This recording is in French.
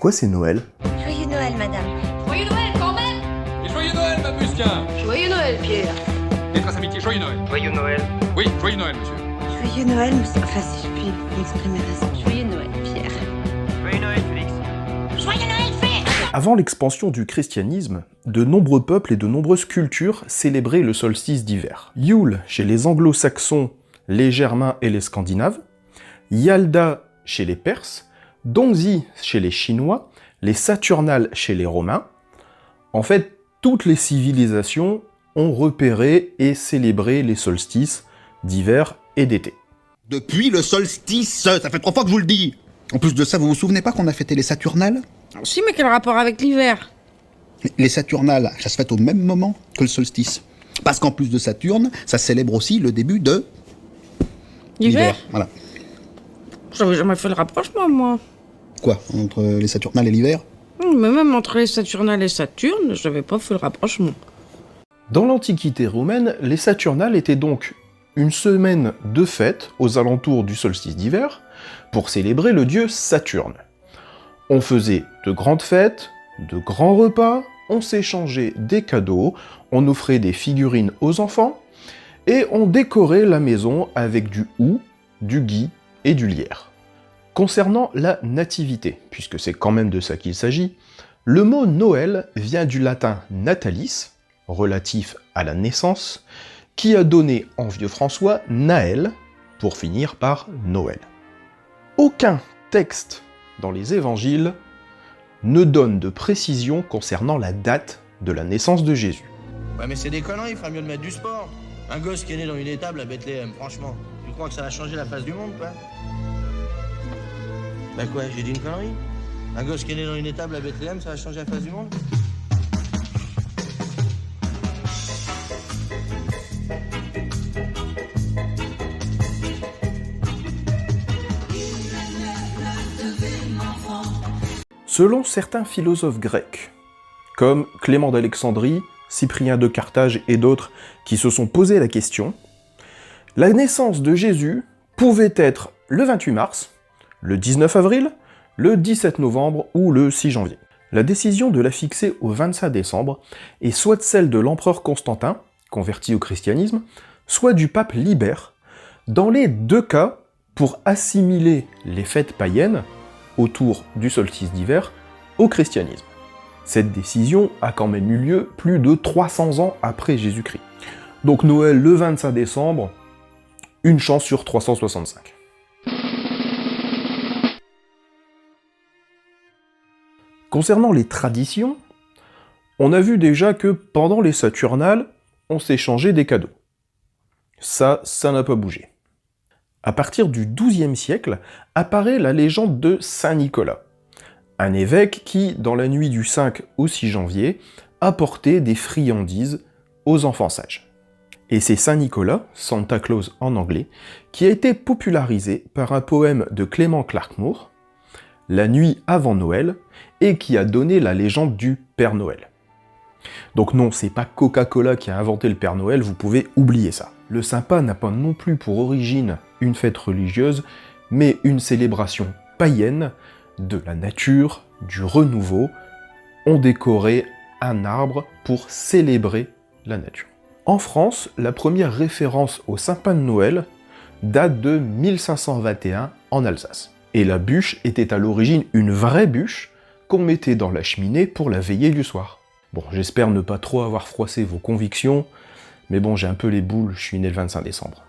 Pourquoi c'est Noël? Joyeux Noël, madame. Joyeux Noël, quand même! Et joyeux Noël, ma musquin! Joyeux Noël, Pierre! Maîtresse amitié, joyeux Noël! Joyeux Noël. Oui, joyeux Noël, monsieur. Joyeux Noël, monsieur. Enfin, si je puis m'exprimer ainsi. Joyeux Noël, Pierre. Joyeux Noël, Félix. Joyeux Noël, Pierre! Avant l'expansion du christianisme, de nombreux peuples et de nombreuses cultures célébraient le solstice d'hiver. Yule chez les anglo-saxons, les germains et les scandinaves, Yalda chez les perses, Dongzhi chez les chinois, les saturnales chez les romains. En fait, toutes les civilisations ont repéré et célébré les solstices d'hiver et d'été. Depuis le solstice, ça fait 3 fois que je vous le dis. En plus de ça, vous vous souvenez pas qu'on a fêté les Saturnales? Si, mais quel rapport avec l'hiver? Les Saturnales, ça se fête au même moment que le solstice. Parce qu'en plus de Saturne, ça célèbre aussi le début de... L'hiver? Voilà. J'avais jamais fait le rapprochement, moi. Quoi, entre les Saturnales et l'hiver? Mais même entre les Saturnales et Saturne, j'avais pas fait le rapprochement. Dans l'Antiquité romaine, les Saturnales étaient donc une semaine de fête aux alentours du solstice d'hiver pour célébrer le dieu Saturne. On faisait de grandes fêtes, de grands repas, on s'échangeait des cadeaux, on offrait des figurines aux enfants, et on décorait la maison avec du houx, du gui et du lierre. Concernant la nativité, puisque c'est quand même de ça qu'il s'agit, le mot Noël vient du latin natalis, relatif à la naissance, qui a donné en vieux François Naël, pour finir par Noël. Aucun texte dans les évangiles ne donne de précision concernant la date de la naissance de Jésus. Ouais, mais c'est des conneries, il ferait mieux de mettre du sport. Un gosse qui est né dans une étable à Bethléem, franchement. Tu crois que ça va changer la face du monde, quoi? Bah quoi, j'ai dit une connerie? Un gosse qui est né dans une étable à Bethléem, ça va changer la face du monde? Selon certains philosophes grecs, comme Clément d'Alexandrie, Cyprien de Carthage et d'autres qui se sont posé la question, la naissance de Jésus pouvait être le 28 mars, le 19 avril, le 17 novembre ou le 6 janvier. La décision de la fixer au 25 décembre est soit celle de l'empereur Constantin, converti au christianisme, soit du pape Libère, dans les deux cas pour assimiler les fêtes païennes autour du solstice d'hiver au christianisme. Cette décision a quand même eu lieu plus de 300 ans après Jésus-Christ. Donc Noël le 25 décembre, une chance sur 365. Concernant les traditions, on a vu déjà que pendant les Saturnales, on s'échangeait des cadeaux. Ça n'a pas bougé. À partir du XIIe siècle, apparaît la légende de Saint Nicolas, un évêque qui, dans la nuit du 5 au 6 janvier, apportait des friandises aux enfants sages. Et c'est Saint Nicolas, Santa Claus en anglais, qui a été popularisé par un poème de Clement Clarke Moore, La nuit avant Noël, et qui a donné la légende du Père Noël. Donc non, c'est pas Coca-Cola qui a inventé le Père Noël, vous pouvez oublier ça. Le Sympa n'a pas non plus pour origine une fête religieuse, mais une célébration païenne de la nature, du renouveau. On décorait un arbre pour célébrer la nature. En France, la première référence au sapin de Noël date de 1521 en Alsace. Et la bûche était à l'origine une vraie bûche qu'on mettait dans la cheminée pour la veillée du soir. Bon, j'espère ne pas trop avoir froissé vos convictions, mais bon, j'ai un peu les boules, je suis né le 25 décembre.